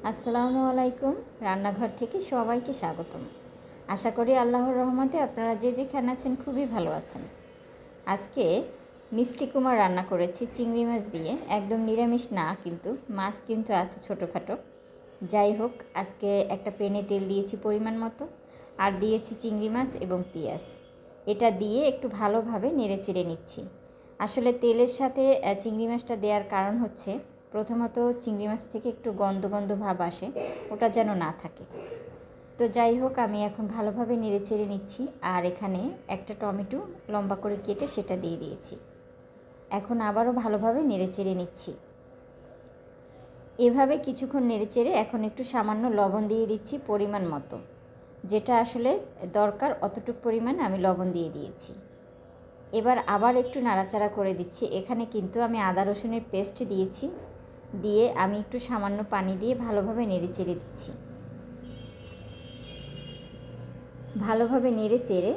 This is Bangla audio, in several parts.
আসসালামু আলাইকুম। রান্নাঘর থেকে সবাইকে স্বাগতম। আশা করি আল্লাহর রহমতে আপনারা যে যেখানে আছেন খুবই ভালো আছেন। আজকে মিষ্টি কুমড়া রান্না করেছি চিংড়ি মাছ দিয়ে, একদম নিরামিষ না, কিন্তু মাছ কিন্তু আছে ছোটোখাটো। যাই হোক, আজকে একটা প্যানে তেল দিয়েছি পরিমাণ মতো, আর দিয়েছি চিংড়ি মাছ এবং পেঁয়াজ। এটা দিয়ে একটু ভালোভাবে নেড়ে চেড়ে নিচ্ছি। আসলে তেলের সাথে চিংড়ি মাছটা দেওয়ার কারণ হচ্ছে, প্রথমত চিংড়ি মাছ থেকে একটু গন্ধ গন্ধ ভাব আসে, ওটা যেন না থাকে। তো যাই হোক, আমি এখন ভালোভাবে নেড়ে চেড়ে নিচ্ছি। আর এখানে একটা টমেটো লম্বা করে কেটে সেটা দিয়ে দিয়েছি। এখন আবারও ভালোভাবে নেড়ে চেড়ে নিচ্ছি। এভাবে কিছুক্ষণ নেড়ে চেড়ে এখন একটু সামান্য লবণ দিয়ে দিচ্ছি পরিমাণ মতো, যেটা আসলে দরকার অতটুকু পরিমাণ আমি লবণ দিয়ে দিয়েছি। এবার আবার একটু নাড়াচাড়া করে দিচ্ছি। এখানে কিন্তু আমি আদা রসুনের পেস্ট দিয়েছি, দিয়ে আমি একটু সামান্য পানি দিয়ে ভালোভাবে নেড়ে চেড়ে দিচ্ছি। ভালোভাবে নেড়ে চেড়ে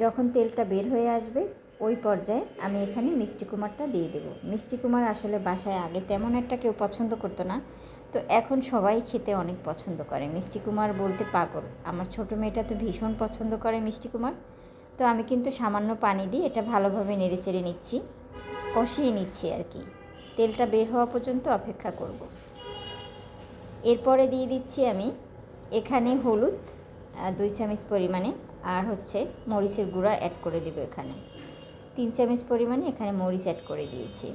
যখন তেলটা বের হয়ে আসবে, ওই পর্যায়ে আমি এখানে মিষ্টি কুমড়াটা দিয়ে দেবো। মিষ্টি কুমড়া আসলে বাসায় আগে তেমন একটা কেউ পছন্দ করতো না, তো এখন সবাই খেতে অনেক পছন্দ করে। মিষ্টি কুমড়া বলতে পাগল। আমার ছোটো মেয়েটা তো ভীষণ পছন্দ করে মিষ্টি কুমড়া। তো আমি কিন্তু সামান্য পানি দিয়ে এটা ভালোভাবে নেড়ে চেড়ে নিচ্ছি, কষিয়ে নিচ্ছি আর কি। তেলটা বের হওয়া পর্যন্ত অপেক্ষা করব। এরপরে দিয়ে দিচ্ছি আমি এখানে হলুদ 2 চামচ পরিমাণে, আর হচ্ছে মরিচের গুঁড়া অ্যাড করে দেবো। এখানে 3 চামচ পরিমাণে এখানে মরিচ অ্যাড করে দিয়েছি।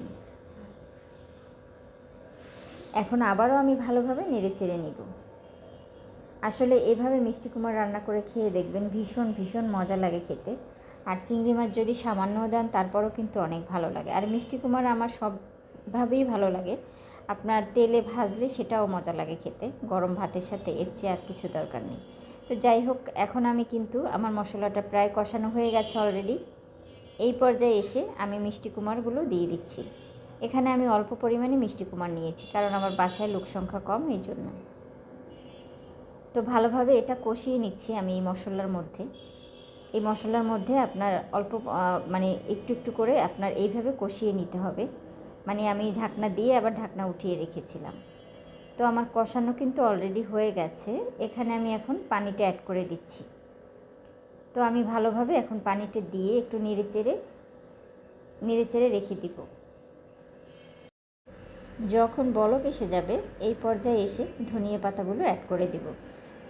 এখন আবারও আমি ভালোভাবে নেড়ে চেড়ে নিব। আসলে এভাবে মিষ্টি কুমড়া রান্না করে খেয়ে দেখবেন, ভীষণ ভীষণ মজা লাগে খেতে। আর চিংড়ি মাছ যদি সামান্যও দেন তারপরও কিন্তু অনেক ভালো লাগে। আর মিষ্টি কুমড়া আমার সবভাবেই ভালো লাগে। আপনার তেলে ভাজলে সেটাও মজা লাগে খেতে, গরম ভাতের সাথে। এর চেয়ে আর কিছু দরকার নেই। তো যাই হোক, এখন আমি কিন্তু আমার মশলাটা প্রায় কষানো হয়ে গেছে অলরেডি। এই পর্যায়ে এসে আমি মিষ্টি কুমড়াগুলো দিয়ে দিচ্ছি। এখানে আমি অল্প পরিমাণে মিষ্টি কুমড়া নিয়েছি, কারণ আমার বাসায় লোক সংখ্যা কম, এই জন্য। তো ভালোভাবে এটা কষিয়ে নিচ্ছি আমি এই মশলার মধ্যে। এই মশলার মধ্যে আপনার অল্প মানে একটু একটু করে আপনার এইভাবে কষিয়ে নিতে হবে। মানে আমি ঢাকনা দিয়ে আবার ঢাকনা উঠিয়ে রেখেছিলাম। তো আমার কষানো কিন্তু অলরেডি হয়ে গেছে। এখানে আমি এখন পানিটা অ্যাড করে দিচ্ছি। তো আমি ভালোভাবে এখন পানিটা দিয়ে একটু নেড়ে চেড়ে রেখে দিব। যখন বলক এসে যাবে, এই পর্যায়ে এসে ধনিয়া পাতাগুলো অ্যাড করে দেব।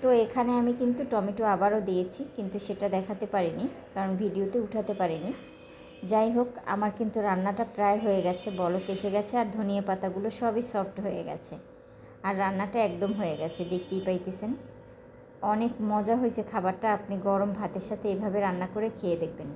তো এখানে আমি কিন্তু টমেটো আবারও দিয়েছি, কিন্তু সেটা দেখাতে পারিনি, কারণ ভিডিওতে উঠাতে পারিনি। যাই হোক, আমার কিন্তু রান্নাটা প্রায় হয়ে গেছে, বলক এসে গেছে, আর ধনিয়া পাতাগুলো সবই সফট হয়ে গেছে। আর রান্নাটা একদম হয়ে গেছে, দেখতেই পাইতেছেন। অনেক মজা হয়েছে খাবারটা। আপনি গরম ভাতের সাথে এভাবে রান্না করে খেয়ে দেখবেন।